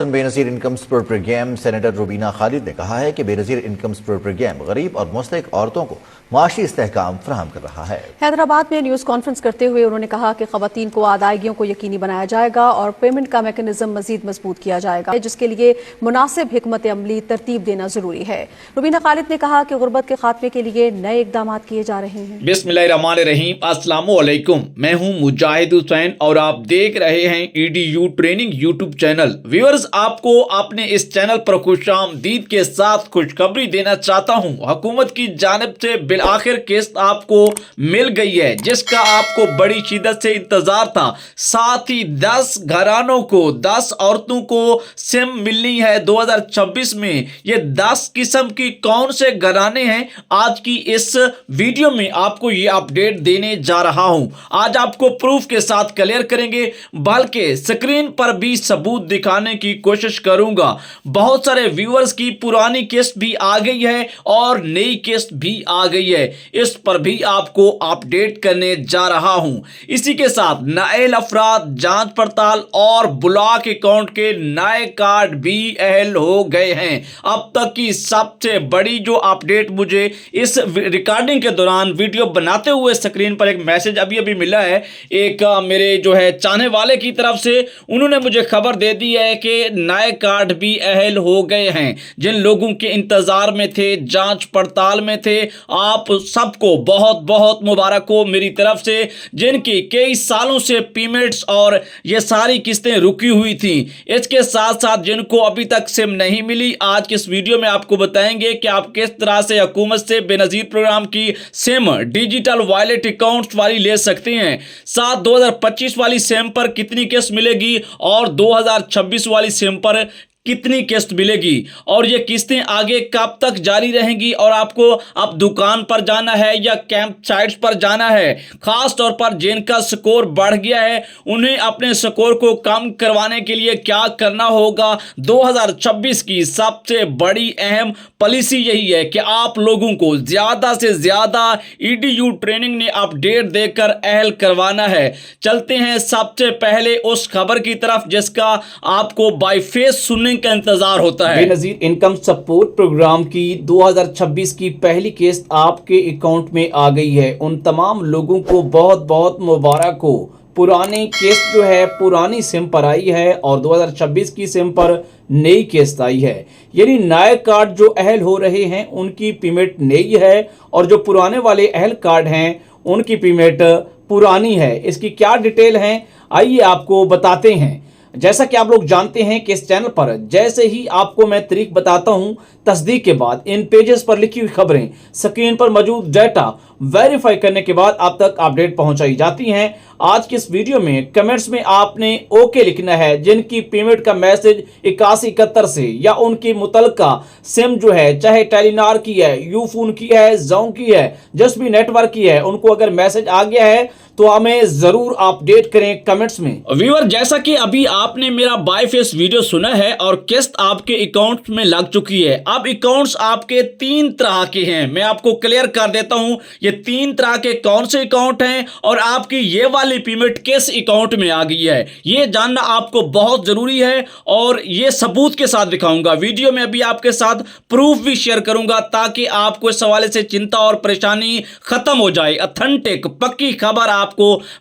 Benazir income support programme senator Rubina Khalid ने कहा है कि बेनज़ीर इनकम सपोर्ट प्रोग्राम गरीब और मुस्तहिक औरतों को माशी इस्तेहकाम फराहम कर रहा है। हैदराबाद में न्यूज़ कॉन्फ्रेंस करते हुए उन्होंने कहा कि खवातीन को अदायगियों को यकीनी बनाया जाएगा और पेमेंट का मैकेनिज्म मजीद मजबूत किया जाएगा, जिसके लिए मुनासिब हिकमत अमली तरतीब देना जरूरी है। रुबीना खालिद ने कहा कि गुर्बत के खात्मे के लिए नए इकदाम किए जा रहे हैं। बिस्मिल्लाहिर्रहमानिर्रहीम, अस्सलामु अलैकुम। मैं हूं मुजाहिद हुसैन और आप देख रहे हैं EDU training YouTube channel. Viewers, आपको अपने इस चैनल पर खुशामदीद के साथ खुशखबरी देना चाहता हूं। हुकूमत की जानिब से आखिर किस्त आपको मिल गई है, जिसका आपको बड़ी शिद्दत से इंतजार था। साथ ही 10 घरानों को, 10 औरतों को सिम मिलनी है 2026 में। ये 10 किस्म की कौन से घराने हैं, आज की इस वीडियो में आपको ये अपडेट देने जा रहा हूं। आज आपको प्रूफ के साथ क्लियर करेंगे, बल्कि स्क्रीन पर भी सबूत दिखाने की कोशिश करूंगा। बहुत सारे व्यूअर्स की पुरानी किस्त भी आ गई है और नई किस्त भी आ गई है, इस पर भी आपको अपडेट करने जा रहा हूं। इसी के साथ नाअहल अफराद जांच पड़ताल और ब्लॉक अकाउंट के नए कार्ड भी अहल हो गए हैं। अब तक की सबसे बड़ी जो अपडेट मुझे इस रिकॉर्डिंग के दौरान वीडियो बनाते हुए स्क्रीन पर एक मैसेज अभी मिला है, एक मेरे जो है चाहने वाले की तरफ से। उन्होंने मुझे खबर दे दी है कि नए कार्ड भी अहल हो गए हैं। जिन लोगों के इंतजार में थे, जांच पड़ताल में थे, आप सबको बहुत बहुत मुबारक हो मेरी तरफ से। जिनकी कई सालों से पेमेंट्स और ये सारी किस्तें रुकी हुई थी, इसके साथ साथ जिनको अभी तक सिम नहीं मिली, आज के इस वीडियो में आपको बताएंगे कि आप किस तरह से हुकूमत से बेनज़ीर प्रोग्राम की सिम डिजिटल वॉलेट अकाउंट वाली ले सकते हैं। साथ 2025 वाली सिम पर कितनी किस्त मिलेगी और 2026 वाली सिम पर कितनी किस्त मिलेगी, और ये किस्तें आगे कब तक जारी रहेंगी, और आपको अब दुकान पर जाना है या कैंप साइट्स पर जाना है। खास तौर पर जिनका स्कोर बढ़ गया है, उन्हें अपने स्कोर को कम करवाने के लिए क्या करना होगा। 2026 की सबसे बड़ी अहम पॉलिसी यही है कि आप लोगों को ज्यादा से ज्यादा EDU ट्रेनिंग ने अपडेट देकर अहल करवाना है। चलते हैं सबसे पहले उस खबर की तरफ जिसका आपको बाय फेस सुनने का इंतजार होता है। बेनज़ीर इनकम सपोर्ट प्रोग्राम की 2026 की पहली किस्त आपके अकाउंट में आ गई है। उन तमाम लोगों को बहुत बहुत मुबारक हो। पुरानी किस्त जो है पुरानी सिम पर आई है और 2026 की सिम पर नई किस्त आई है। यानी नए कार्ड जो अहल हो रहे हैं उनकी पेमेंट नई है और जो पुराने वाले अहल कार्ड हैं उनकी पेमेंट पुरानी है। इसकी क्या डिटेल है, आइए आपको बताते हैं। जैसा कि आप लोग जानते हैं कि इस चैनल पर जैसे ही आपको मैं तारीख बताता हूं, तस्दीक के बाद इन पेजेस पर लिखी हुई खबरें, स्क्रीन पर मौजूद डाटा वेरीफाई करने के बाद आप तक अपडेट पहुंचाई जाती हैं। आज के इस वीडियो में कमेंट्स में आपने ओके लिखना है जिनकी पेमेंट का मैसेज 8171 से या उनकी मुतलका सिम जो है, चाहे टेलीनार की है, यूफोन की है, जोंग की है, जस्ट भी नेटवर्क की है, उनको अगर मैसेज आ गया है तो हमें जरूर अपडेट करें कमेंट्स में। व्यूअर, जैसा कि अभी आपने मेरा बाय फेस वीडियो सुना है और किस्त आपके अकाउंट में लग चुकी है। अब अकाउंट्स आपके 3 तरह के हैं, मैं आपको क्लियर कर देता हूं ये 3 तरह के कौन से अकाउंट हैं और आपकी ये वाली पेमेंट किस अकाउंट में आ गई है, ये जानना आपको बहुत जरूरी है और ये सबूत के साथ दिखाऊंगा। वीडियो में अभी आपके साथ प्रूफ भी शेयर करूंगा ताकि आपको इस हवाले से चिंता और परेशानी खत्म हो जाए, ऑथेंटिक पक्की खबर आपको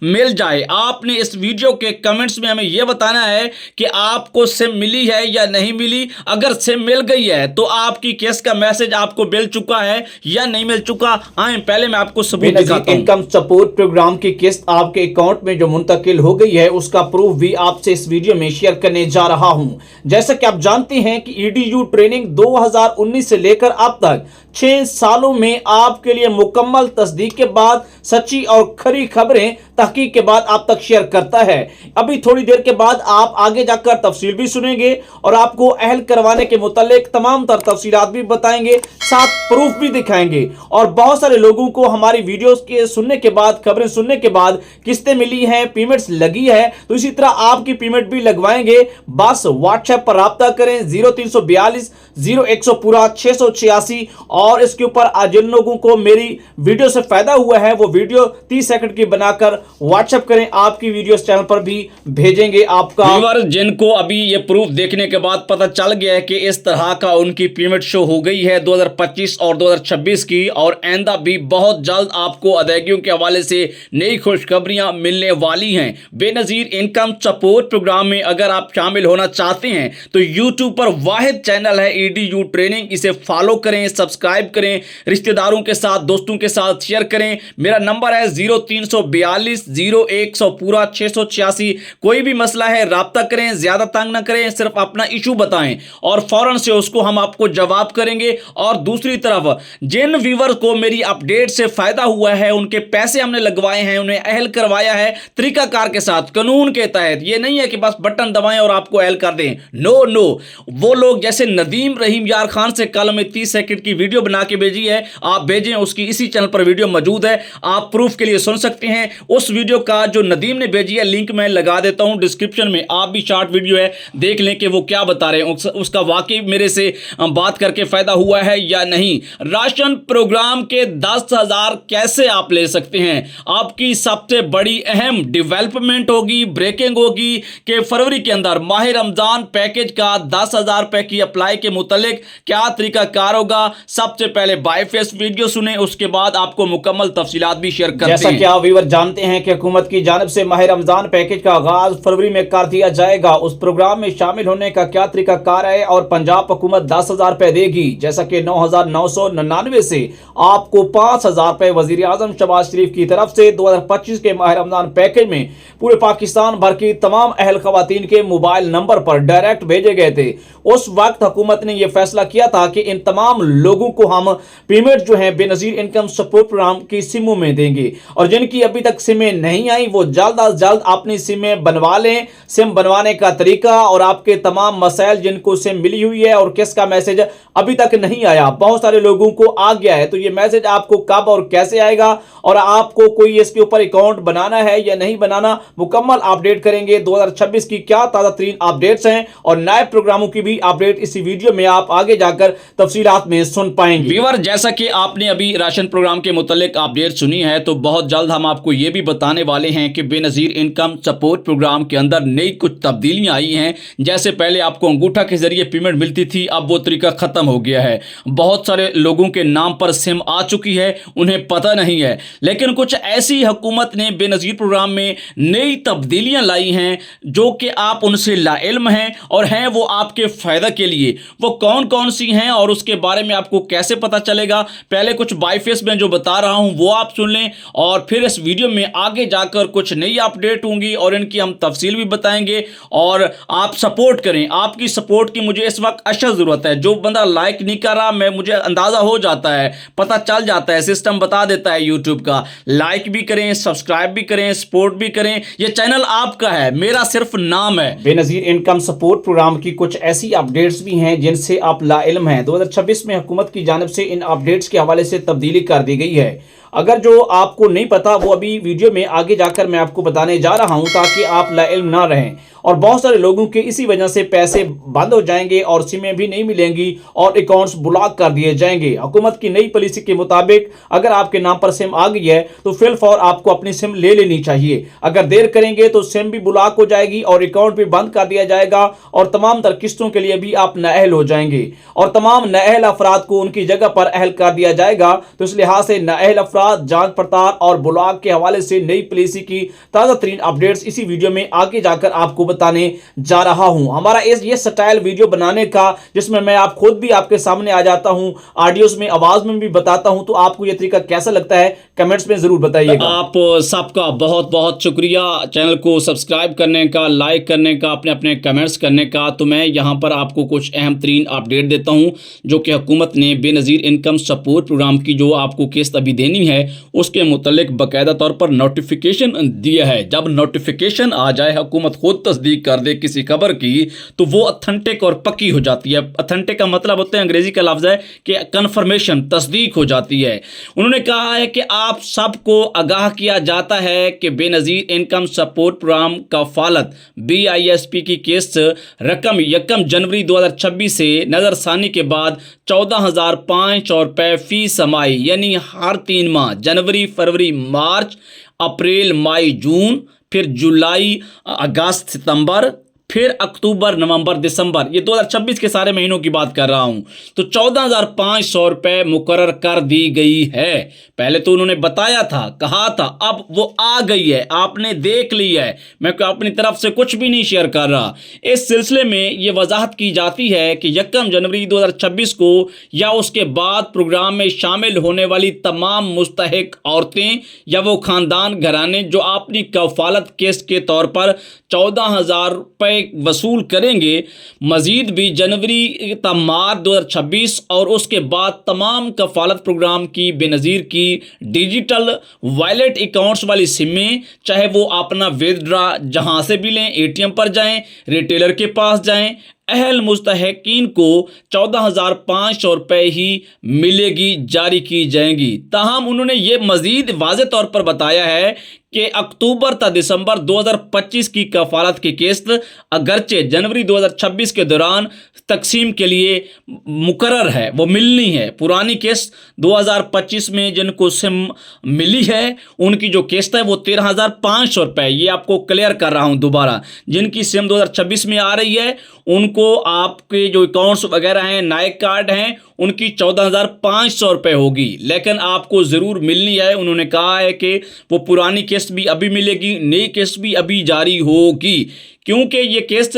मिल जाए। आपने इस वीडियो के कमेंट्स में हमें यह बताना है कि आपको सिम मिली है या नहीं मिली। अगर सिम मिल गई है तो आपकी किस्त का मैसेज आपको मिल चुका है या नहीं मिल चुका, आए पहले मैं आपको सबूत दिखाता हूं। इनकम सपोर्ट प्रोग्राम की किस्त आपके अकाउंट में जो मुंतकिल हो गई है उसका प्रूफ भी आपसे इस वीडियो में शेयर करने जा रहा हूं। जैसा कि आप जानते हैं कि EDU ट्रेनिंग 2019 से लेकर अब तक 6 सालों में आपके लिए मुकम्मल तस्दीक के बाद सच्ची और खरी खबरें तहकीक के बाद आप तक शेयर करता है। अभी थोड़ी देर के बाद आप आगे जाकर तफसील भी सुनेंगे और आपको अहल करवाने के मुतालिक तमाम तर तफसीलात भी बताएंगे, साथ प्रूफ भी दिखाएंगे। और बहुत सारे लोगों को हमारी वीडियोस के सुनने के बाद, खबरें सुनने के बाद किस्तें मिली हैं, पेमेंट्स लगी है, तो इसी तरह आपकी पेमेंट भी लगवाएंगे। बस व्हाट्सएप पर राब्ता करें 0342 0100 पूरा 686 और इसके ऊपर जिन लोगों को मेरी वीडियो से फायदा हुआ है वो वीडियो 30 सेकंड की बनाकर व्हाट्सएप करें, आपकी वीडियो इस चैनल पर भी भेजेंगे आपका। व्यूअर, जिनको अभी ये प्रूफ देखने के बाद पता चल गया है कि इस तरह का उनकी पेमेंट शो हो गई है 2025 और 2026 की, और आइंदा भी बहुत जल्द आपको अदायगियों के हवाले से नई खुशखबरियां मिलने वाली हैं। बेनजीर इनकम सपोर्ट प्रोग्राम में अगर आप शामिल होना चाहते हैं तो यूट्यूब पर वाहिद चैनल है EDU ट्रेनिंग, इसे फॉलो करें, सब्सक्राइब करें, रिश्तेदारों के साथ, दोस्तों के साथ शेयर करें। मेरा नंबर है 0342 0100 पूरा 686। कोई भी मसला है राब्ता करें, ज्यादा तंग ना करें, सिर्फ अपना इशू बताएं और फौरन से उसको हम आपको जवाब करेंगे। और दूसरी तरफ जिन व्यूअर को मेरी अपडेट से फायदा हुआ है, उनके पैसे हमने लगवाए हैं, उन्हें अहल करवाया है तरीकाकार के साथ, कानून के तहत। ये नहीं है कि बस बटन दबाएं और आपको अहल कर दें। नो नो, वो लोग जैसे नदीम रहीम यार खान से कल में 30 सेकंड की वीडियो बना के भेजी है, आप भेजें, उसकी इसी चैनल पर वीडियो मौजूद है, आप प्रूफ के लिए सुन सकते हैं। उस वीडियो का जो नदीम ने भेजी है लिंक मैं लगा देता हूं डिस्क्रिप्शन में, आप भी शॉर्ट वीडियो है, देख लें कि वो क्या बता रहे हैं, उसका वाकई मेरे से बात करके फायदा हुआ है या नहीं। राशन प्रोग्राम के 10,000 कैसे आप ले सकते हैं? आपकी सबसे बड़ी अहम डेवलपमेंट होगी, ब्रेकिंग होगी कि फरवरी के अंदर माह रमजान पैकेज का 10,000 रुपए की अप्लाई के मुतालिक क्या तरीका कार होगा। सबसे पहले बाय फेस वीडियो सुने, उसके बाद आपको मुकम्मल तफसीलात भी शेयर करते हैं। जैसा कि आप व्यूअर जानते हैं कि हुकूमत की जानिब से माह रमजान पैकेज का आगाज फरवरी में कर दिया जाएगा। उस प्रोग्राम में शामिल होने का क्या तरीका कार है और पंजाब हुकूमत 10,000 रुपए देगी, जैसा कि 9,999 से आपको 5,000 रुपए वजीर आजम शहबाज शरीफ की तरफ से 2025 के माह रमजान पैकेज में पूरे पाकिस्तान भर की तमाम अहल खवातीन के मोबाइल नंबर पर डायरेक्ट भेजे गए थे। उस वक्त हुकूमत ने यह फैसला किया था कि इन तमाम लोगों को हम पेमेंट जो है बेनजीर इनकम सपोर्ट प्रोग्राम की सिमों में देंगे, और जिनकी अभी तक सिमें नहीं आई वो जल्द अज जल्द अपनी सिमें बनवा लें। सिम बनवाने का तरीका और आपके तमाम मसाइल, जिनको सिम मिली हुई है और किसका मैसेज अभी तक नहीं आया, बहुत सारे लोगों को आ गया है, तो ये मैसेज आपको कब और कैसे आएगा और आपको कोई इसके ऊपर अकाउंट बनाना है या नहीं बनाना, मुकम्मल अपडेट करेंगे। 2026 की क्या ताज़ा तरीन अपडेट्स हैं और नए प्रोग्रामों की भी अपडेट इसी वीडियो में आप आगे जाकर तफसीलात में सुन पाएंगे। व्यूअर, जैसा कि आपने अभी राशन प्रोग्राम के मुतालिक अपडेट सुनी है, तो बहुत जल्द हम आपको ये भी बताने वाले हैं कि बेनजीर इनकम सपोर्ट प्रोग्राम के अंदर नई कुछ तब्दीलियां आई हैं। जैसे पहले आपको अंगूठा के जरिए पेमेंट मिलती थी, अब वो तरीका खत्म हो गया है। बहुत सारे लोगों के नाम पर सिम आ चुकी है, उन्हें पता नहीं है, लेकिन कुछ ऐसी हुकूमत ने बेनजीर प्रोग्राम में नई तब्दीलियां लाई हैं जो कि आप उनसे लाइल्म हैं और हैं वो आपके फायदा के लिए। वो कौन कौन सी हैं और उसके बारे में आपको कैसे पता चलेगा, पहले कुछ बाईफेस में जो बता रहा हूं वो आप सुन लें, और फिर इस वीडियो में आगे जाकर कुछ नई अपडेट होंगी और इनकी हम तफसील भी बताएंगे। और आप सपोर्ट करें, आपकी सपोर्ट की मुझे इस वक्त अशद जरूरत है। जो बंदा लाइक नहीं कर रहा, मुझे अंदाजा हो जाता है, पता चल जाता है, सिस्टम बता देता है यूट्यूब का। लाइक भी करें, सब्सक्राइब भी करें, सपोर्ट भी करें, ये चैनल आपका है, मेरा सिर्फ नाम है। बेनजीर इनकम सपोर्ट प्रोग्राम की कुछ ऐसी अपडेट्स भी हैं जिनसे आप लाइल्म हैं। 2026 में हुकूमत की जानिब से इन अपडेट्स के हवाले से तब्दीली कर दी गई है। अगर जो आपको नहीं पता वो अभी वीडियो में आगे जाकर मैं आपको बताने जा रहा हूं, ताकि आप लाइल्म ना रहें। और बहुत सारे लोगों के इसी वजह से पैसे बंद हो जाएंगे और सिमें भी नहीं मिलेंगी और अकाउंट्स ब्लॉक कर दिए जाएंगे। हुकूमत की नई पॉलिसी के मुताबिक अगर आपके नाम पर सिम आ गई है तो फिलफौर आपको अपनी सिम ले लेनी चाहिए। अगर देर करेंगे तो सिम भी ब्लॉक हो जाएगी और अकाउंट भी बंद कर दिया जाएगा और तमाम तर किस्तों के लिए भी आप नाअहल हो जाएंगे और तमाम नाअहल अफराद को उनकी जगह पर अहल कर दिया जाएगा। तो इस लिहाज से नाअहल अफराद, जांच पड़ताल और ब्लॉक के हवाले से नई पॉलिसी की ताज़ा तरीन अपडेट्स इसी वीडियो में आगे जाकर आपको बताने जा रहा हूं। हमारा ये स्टाइल वीडियो बनाने का जिसमें मैं आप खुद भी आपके सामने आ जाता हूं, ऑडियोज में, आवाज में भी बताता हूं, तो आपको यह तरीका कैसा लगता है कमेंट्स में जरूर बताइएगा। आप सबका बहुत बहुत शुक्रिया चैनल को सब्सक्राइब करने का, लाइक करने का, अपने अपने कमेंट्स करने का। तो मैं यहां पर आपको कुछ अहम तरीन अपडेट देता हूं जो कि हुकूमत ने बेनजीर इनकम सपोर्ट प्रोग्राम की जो आपको किस्त अभी देनी है उसके मुतालिक बाकायदा तौर पर नोटिफिकेशन दिया है। जब नोटिफिकेशन आ जाए, हुकूमत खुद तस्दीक कर दे किसी खबर की, तो वो ऑथेंटिक और पक्की हो जाती है। ऑथेंटिक का मतलब होता है, अंग्रेजी का लफ्ज है कि कंफर्मेशन, तस्दीक हो जाती है। उन्होंने कहा है कि आप सबको आगाह किया जाता है कि Benazir income support programme Kafaalat BISP की किस्त रकम 1 जनवरी 2026 से नजरसानी के बाद 14,005 रुपये फी समाई, यानी हर 3 माह जनवरी, फरवरी, मार्च अप्रैल मई जून, फिर जुलाई अगस्त सितंबर, फिर अक्टूबर नवंबर दिसंबर, ये 2026 के सारे महीनों की बात कर रहा हूं। तो 14,500 रुपये मुकर्रर कर दी गई है। पहले तो उन्होंने बताया था, कहा था, अब वो आ गई है, आपने देख ली है। मैं अपनी तरफ से कुछ भी नहीं शेयर कर रहा। इस सिलसिले में ये वजाहत की जाती है कि 1 जनवरी 2026 को या उसके बाद प्रोग्राम में शामिल होने वाली तमाम मुस्तहिक औरतें या वो खानदान घराने जो अपनी कफालत केस के तौर पर 14,000 रुपये वसूल करेंगे, मजीद भी जनवरी मार्च 2026 और उसके बाद तमाम कफालत प्रोग्राम की बेनज़ीर की डिजिटल वॉलेट अकाउंट्स वाली सिमें, चाहे वो अपना विदड्रा जहां से भी लें, एटीएम पर जाएं, रिटेलर के पास जाएं, अहल मुस्तहिकीन को 14,500 रुपये ही मिलेगी, जारी की जाएंगी। ताहम उन्होंने ये मजीद वाज़े तौर पर बताया है कि अक्टूबर तक दिसंबर 2025 की कफालत की किस्त अगरचे जनवरी 2026 के दौरान तकसीम के लिए मुकर्रर है, वो मिलनी है। पुरानी किस्त 2025 में जिनको सिम मिली है उनकी जो किस्त है वो 13,500 रुपये, ये आपको क्लियर कर रहा हूँ दोबारा। जिनकी सिम 2026 में आ रही है उनको आपके जो अकाउंट्स वगैरह हैं, नए कार्ड हैं, उनकी 14,500 रुपये होगी, लेकिन आपको ज़रूर मिलनी है। उन्होंने कहा है कि वो पुरानी किस्त भी अभी मिलेगी, नई किस्त भी अभी जारी होगी, क्योंकि ये किस्त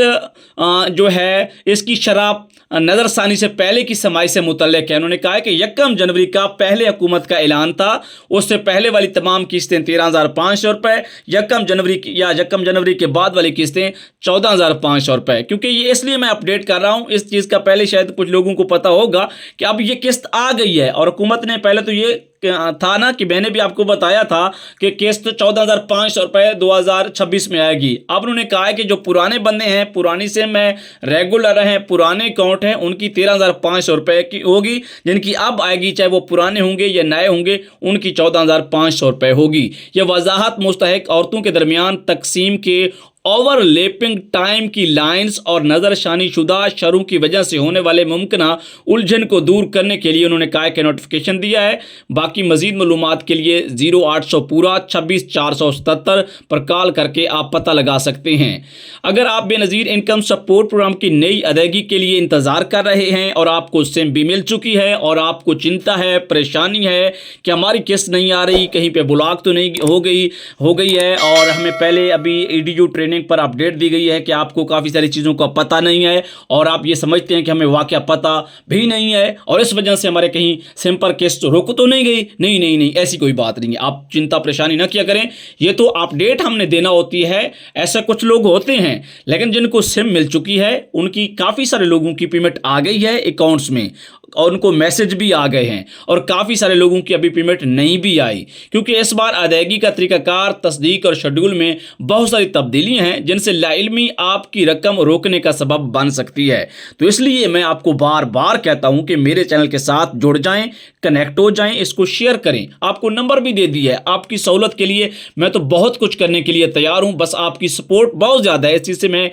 जो है इसकी शराब नज़रसानी से पहले की समाई से मुतल्लिक है। उन्होंने कहा है कि 1 जनवरी का पहले हुकूमत का ऐलान था, उससे पहले वाली तमाम किस्तें 13,500 रुपये, 1 जनवरी की या 1 जनवरी के बाद वाली किस्तें 14,500 रुपये। क्योंकि ये इसलिए मैं अपडेट कर रहा हूँ, इस चीज़ का पहले शायद कुछ लोगों को पता होगा कि अब ये किस्त आ गई है और हुकूमत ने पहले तो ये था ना कि मैंने भी आपको बताया था कि किस्त 14,500 रुपये 2026 में आएगी। अब उन्होंने कहा है कि जो पुराने बंदे हैं, पुरानी सिम है, रेगुलर हैं, पुराने अकाउंट हैं, उनकी 13,500 रुपये की होगी। जिनकी अब आएगी, चाहे वो पुराने होंगे या नए होंगे, उनकी 14,500 रुपये होगी। ये वजाहत मुस्तहिक औरतों के दरमियान तकसीम के ओवरलैपिंग टाइम की लाइंस और नज़रसानी शुदा शरों की वजह से होने वाले मुमकिन उलझन को दूर करने के लिए उन्होंने कहा कि नोटिफिकेशन दिया है। बाकी मजीद मालूमात के लिए 0800 पूरा 26,477 पर कॉल करके आप पता लगा सकते हैं। अगर आप बेनज़ीर इनकम सपोर्ट प्रोग्राम की नई अदायगी के लिए इंतज़ार कर रहे हैं और आपको सिम भी मिल चुकी है और आपको चिंता है, परेशानी है कि हमारी किस्त नहीं आ रही, कहीं पे ब्लॉक तो नहीं हो गई है, और हमें पहले अभी EDU ट्रेनिंग पर अपडेट दी गई है कि आपको काफ़ी सारी चीज़ों का पता नहीं है और आप ये समझते हैं कि हमें वाकया पता भी नहीं है और इस वजह से हमारे कहीं सिम पर किस्त रुक तो नहीं गई। नहीं, ऐसी कोई बात नहीं है, आप चिंता परेशानी ना किया करें। ये तो अपडेट हमने देना होती है। ऐसे कुछ लोग होते हैं लेकिन जिनको सिम मिल चुकी है, उनकी काफ़ी सारे लोगों की पेमेंट आ गई है अकाउंट्स में और उनको मैसेज भी आ गए हैं, और काफ़ी सारे लोगों की अभी पेमेंट नहीं भी आई, क्योंकि इस बार अदायगी का तरीकाकार, तस्दीक और शेड्यूल में बहुत सारी तब्दीलियां हैं जिनसे लाइल्मी आपकी रकम रोकने का सबब बन सकती है। तो इसलिए मैं आपको बार बार कहता हूं कि मेरे चैनल के साथ जुड़ जाएं, कनेक्ट हो जाएं, इसको शेयर करें। आपको नंबर भी दे दिया है, आपकी सहूलत के लिए मैं तो बहुत कुछ करने के लिए तैयार हूं, बस आपकी सपोर्ट बहुत ज़्यादा है, इस चीज़ से मैं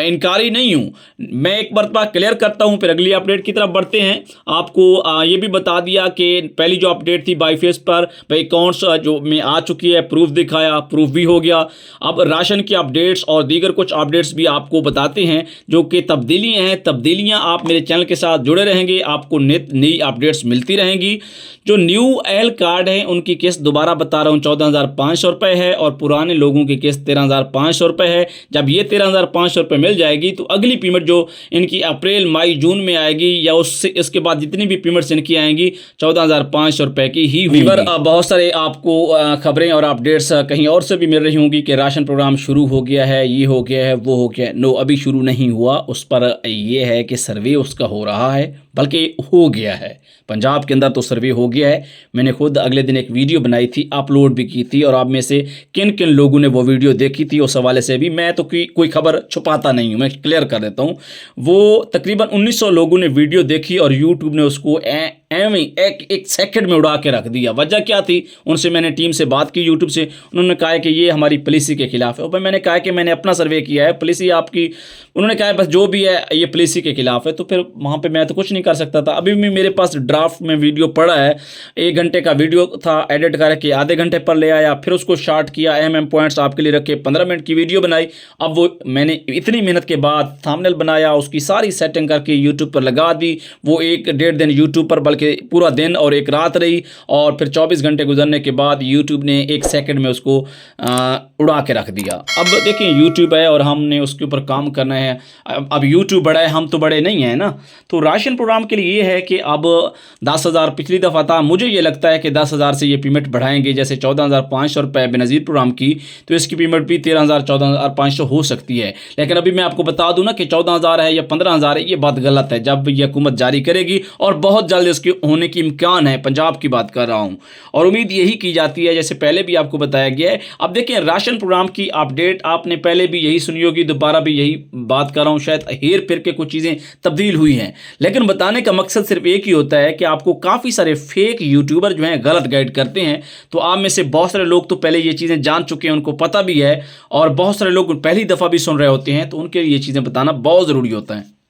इनकारी नहीं हूं। मैं एक मरतबा क्लियर करता हूं, फिर अगली अपडेट की तरफ बढ़ते हैं। आपको ये भी बता दिया कि पहली जो अपडेट थी बाई फेस पर भाई अकाउंट्स जो में आ चुकी है, प्रूफ दिखाया, प्रूफ भी हो गया। अब राशन की अपडेट्स और दीगर कुछ अपडेट्स भी आपको बताते हैं जो कि तब्दीलियां हैं। तब्दीलियां आप मेरे चैनल के साथ जुड़े रहेंगे, आपको नई अपडेट्स मिलती रहेंगी। जो न्यू एल कार्ड है उनकी किस्त दोबारा बता रहा हूँ 14,500 रुपये है और पुराने लोगों की किस्त 13,500 रुपये है। जब ये 13,500 रुपये मिल जाएगी तो अगली पेमेंट जो इनकी अप्रैल मई जून में आएगी या उससे इसके बाद जितनी भी पेमेंट्स इनकी आएंगी 14,500 रुपये की ही होगी। बहुत सारे आपको खबरें और अपडेट्स कहीं और से भी मिल रही होंगी कि राशन प्रोग्राम शुरू हो गया है, ये हो गया है, वो हो गया है। नो, अभी शुरू नहीं हुआ, उस पर ये है कि सर्वे उसका हो रहा है, बल्कि हो गया है। पंजाब के अंदर तो सर्वे हो गया है। मैंने खुद अगले दिन एक वीडियो बनाई थी, अपलोड भी की थी, और आप में से किन किन लोगों ने वो वीडियो देखी थी उस हवाले से भी मैं तो कोई खबर छुपाता नहीं हूँ, मैं क्लियर कर देता हूँ। वो तकरीबन 1900 लोगों ने वीडियो देखी और यूट्यूब ने उसको एवं एक सेकंड में उड़ा के रख दिया। वजह क्या थी, उनसे मैंने टीम से बात की यूट्यूब से, उन्होंने कहा कि ये हमारी पॉलिसी के खिलाफ है। और मैंने कहा कि मैंने अपना सर्वे किया है, पॉलिसी आपकी, उन्होंने कहा बस जो भी है ये पॉलिसी के खिलाफ है। तो फिर वहाँ पे मैं तो कुछ नहीं कर सकता था। अभी भी मेरे पास ड्राफ्ट में वीडियो पड़ा है, 1 घंटे का वीडियो था, एडिट करके आधे घंटे पर ले आया, फिर उसको शार्ट किया, एम पॉइंट्स आपके लिए रखे, 15 मिनट की वीडियो बनाई। अब वो मैंने इतनी मेहनत के बाद थंबनेल बनाया, उसकी सारी सेटिंग करके यूट्यूब पर लगा दी। वो 1-1.5 दिन यूट्यूब पर, बल्कि पूरा दिन और एक रात रही, और फिर 24 घंटे गुजरने के बाद यूट्यूब ने 1 सेकंड में उसको उड़ा के रख दिया। अब देखिए यूट्यूब है और हमने उसके ऊपर काम करना है। अब यूट्यूब बड़ा है, हम तो बड़े नहीं हैं ना। तो राशन प्रोग्राम के लिए ये है कि अब 10,000 पिछली दफ़ा था, मुझे ये लगता है कि 10,000 से ये पेमेंट बढ़ाएंगे। जैसे 14,500 रुपये बेनज़ीर प्रोग्राम की, तो इसकी पेमेंट भी 13,000 14,500 हो सकती है। लेकिन अभी मैं आपको बता दूं ना कि 14,000 है या 15,000 है, ये बात गलत है। जब ये हुकूमत जारी करेगी, और बहुत जल्द इसके होने की इम्कान है, पंजाब की बात कर रहा हूँ, और उम्मीद यही की जाती है, जैसे पहले भी आपको बताया गया है। अब देखिए राशन प्रोग्राम की अपडेट आपने पहले भी यही सुनी होगी, दोबारा भी यही बात कर रहा हूँ। शायद हेर फेर के कुछ चीज़ें तब्दील हुई हैं, लेकिन बताने का मकसद सिर्फ एक ही होता है कि आपको काफ़ी सारे फेक यूट्यूबर जो हैं गलत गाइड करते हैं। तो आप में से बहुत सारे लोग तो पहले ये चीज़ें जान चुके हैं, उनको पता भी है, और बहुत सारे लोग पहली दफ़ा भी सुन रहे होते हैं, तो उनके लिए ये चीज़ें बताना बहुत ज़रूरी होता है।